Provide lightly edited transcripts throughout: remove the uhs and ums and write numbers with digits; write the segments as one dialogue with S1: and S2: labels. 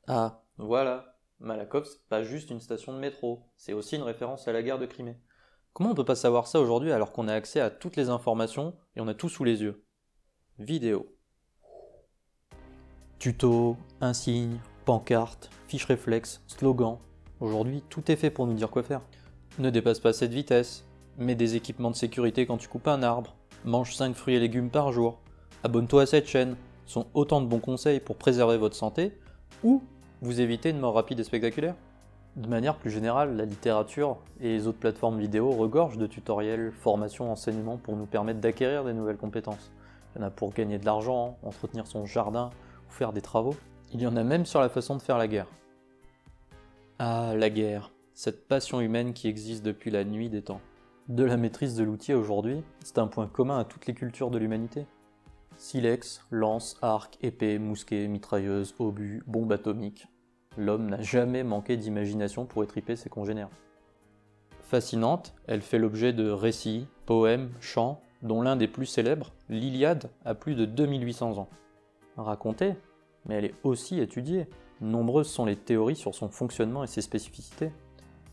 S1: Ah, voilà. Malakoff, c'est pas juste une station de métro, c'est aussi une référence à la guerre de Crimée. Comment on peut pas savoir ça aujourd'hui alors qu'on a accès à toutes les informations et on a tout sous les yeux? Vidéo. Tuto, insignes, pancartes, fiches réflexes, slogans. Aujourd'hui, tout est fait pour nous dire quoi faire. Ne dépasse pas cette vitesse. Mets des équipements de sécurité quand tu coupes un arbre. Mange 5 fruits et légumes par jour. Abonne-toi à cette chaîne. Ce sont autant de bons conseils pour préserver votre santé ou vous éviter une mort rapide et spectaculaire. De manière plus générale, la littérature et les autres plateformes vidéo regorgent de tutoriels, formations, enseignements pour nous permettre d'acquérir des nouvelles compétences. Il y en a pour gagner de l'argent, entretenir son jardin ou faire des travaux. Il y en a même sur la façon de faire la guerre. Ah, la guerre, cette passion humaine qui existe depuis la nuit des temps. De la maîtrise de l'outil aujourd'hui, c'est un point commun à toutes les cultures de l'humanité. Silex, lance, arc, épée, mousquet, mitrailleuse, obus, bombe atomique. L'homme n'a jamais manqué d'imagination pour étriper ses congénères. Fascinante, elle fait l'objet de récits, poèmes, chants, dont l'un des plus célèbres, l'Iliade, a plus de 2800 ans. Racontée, mais elle est aussi étudiée. Nombreuses sont les théories sur son fonctionnement et ses spécificités.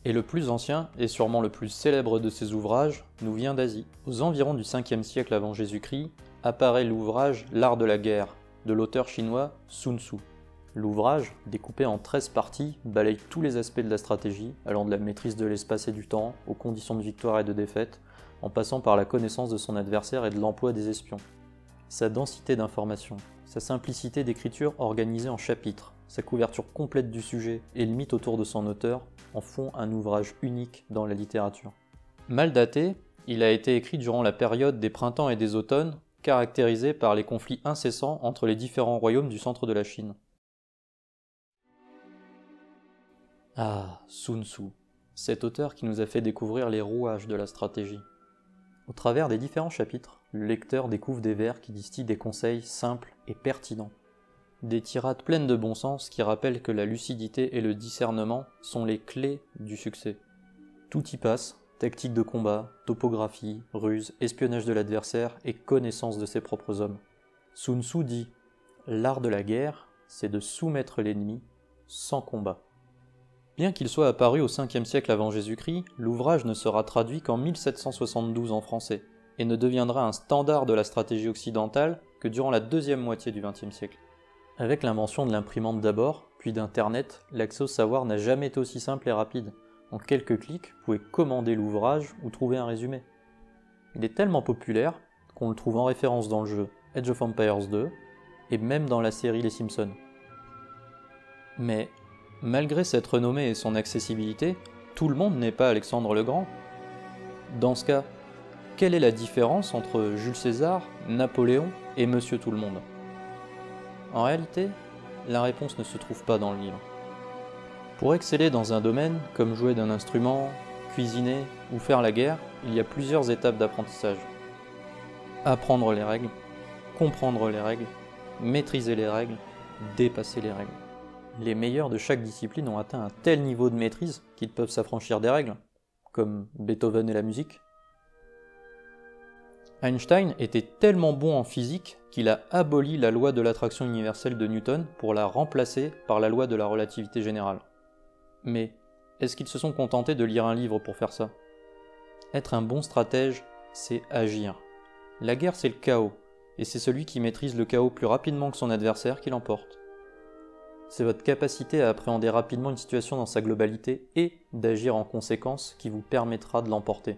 S1: Et le plus ancien, et sûrement le plus célèbre de ses ouvrages, nous vient d'Asie. Aux environs du 5e siècle avant Jésus-Christ, apparaît l'ouvrage L'art de la guerre, de l'auteur chinois Sun Tzu. L'ouvrage, découpé en 13 parties, balaye tous les aspects de la stratégie, allant de la maîtrise de l'espace et du temps, aux conditions de victoire et de défaite, en passant par la connaissance de son adversaire et de l'emploi des espions. Sa densité d'informations, sa simplicité d'écriture organisée en chapitres, sa couverture complète du sujet et le mythe autour de son auteur en font un ouvrage unique dans la littérature. Mal daté, il a été écrit durant la période des printemps et des automnes, caractérisée par les conflits incessants entre les différents royaumes du centre de la Chine. Ah, Sun Tzu, cet auteur qui nous a fait découvrir les rouages de la stratégie. Au travers des différents chapitres, le lecteur découvre des vers qui distillent des conseils simples et pertinents. Des tirades pleines de bon sens qui rappellent que la lucidité et le discernement sont les clés du succès. Tout y passe, tactique de combat, topographie, ruse, espionnage de l'adversaire et connaissance de ses propres hommes. Sun Tzu dit « L'art de la guerre, c'est de soumettre l'ennemi sans combat ». Bien qu'il soit apparu au 5e siècle avant Jésus-Christ, l'ouvrage ne sera traduit qu'en 1772 en français, et ne deviendra un standard de la stratégie occidentale que durant la deuxième moitié du XXe siècle. Avec l'invention de l'imprimante d'abord, puis d'Internet, l'accès au savoir n'a jamais été aussi simple et rapide. En quelques clics, vous pouvez commander l'ouvrage ou trouver un résumé. Il est tellement populaire qu'on le trouve en référence dans le jeu Age of Empires 2 et même dans la série Les Simpsons. Mais malgré cette renommée et son accessibilité, tout le monde n'est pas Alexandre le Grand. Dans ce cas, quelle est la différence entre Jules César, Napoléon et Monsieur Tout-le-Monde? En réalité, la réponse ne se trouve pas dans le livre. Pour exceller dans un domaine, comme jouer d'un instrument, cuisiner ou faire la guerre, il y a plusieurs étapes d'apprentissage. Apprendre les règles, comprendre les règles, maîtriser les règles, dépasser les règles. Les meilleurs de chaque discipline ont atteint un tel niveau de maîtrise qu'ils peuvent s'affranchir des règles, comme Beethoven et la musique. Einstein était tellement bon en physique qu'il a aboli la loi de l'attraction universelle de Newton pour la remplacer par la loi de la relativité générale. Mais est-ce qu'ils se sont contentés de lire un livre pour faire ça? Être un bon stratège, c'est agir. La guerre, c'est le chaos, et c'est celui qui maîtrise le chaos plus rapidement que son adversaire qui l'emporte. C'est votre capacité à appréhender rapidement une situation dans sa globalité et d'agir en conséquence qui vous permettra de l'emporter.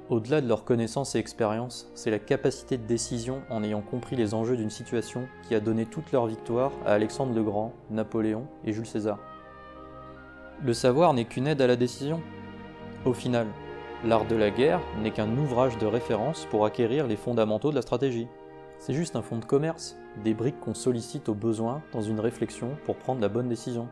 S1: Au-delà de leur connaissance et expérience, c'est la capacité de décision en ayant compris les enjeux d'une situation qui a donné toute leur victoire à Alexandre le Grand, Napoléon et Jules César. Le savoir n'est qu'une aide à la décision. Au final, l'art de la guerre n'est qu'un ouvrage de référence pour acquérir les fondamentaux de la stratégie. C'est juste un fonds de commerce, des briques qu'on sollicite au besoin dans une réflexion pour prendre la bonne décision.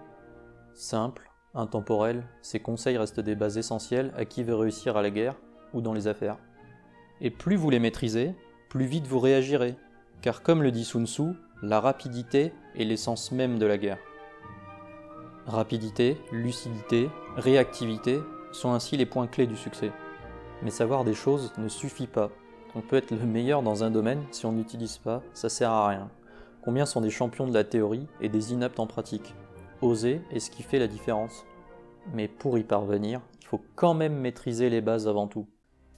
S1: Simple, intemporel, ces conseils restent des bases essentielles à qui veut réussir à la guerre ou dans les affaires. Et plus vous les maîtrisez, plus vite vous réagirez, car comme le dit Sun Tzu, la rapidité est l'essence même de la guerre. Rapidité, lucidité, réactivité sont ainsi les points clés du succès. Mais savoir des choses ne suffit pas. On peut être le meilleur dans un domaine, si on n'utilise pas, ça sert à rien. Combien sont des champions de la théorie et des inaptes en pratique? Oser est ce qui fait la différence. Mais pour y parvenir, il faut quand même maîtriser les bases avant tout.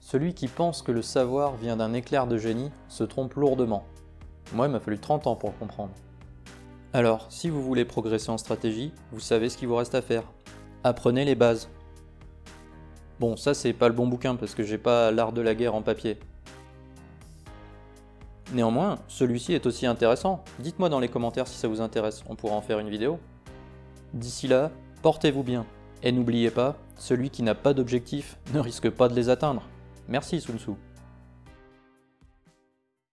S1: Celui qui pense que le savoir vient d'un éclair de génie se trompe lourdement. Moi, il m'a fallu 30 ans pour le comprendre. Alors, si vous voulez progresser en stratégie, vous savez ce qu'il vous reste à faire. Apprenez les bases. Bon, ça c'est pas le bon bouquin parce que j'ai pas l'art de la guerre en papier. Néanmoins, celui-ci est aussi intéressant. Dites-moi dans les commentaires si ça vous intéresse, on pourra en faire une vidéo. D'ici là, portez-vous bien. Et n'oubliez pas, celui qui n'a pas d'objectif ne risque pas de les atteindre. Merci Sun Tzu.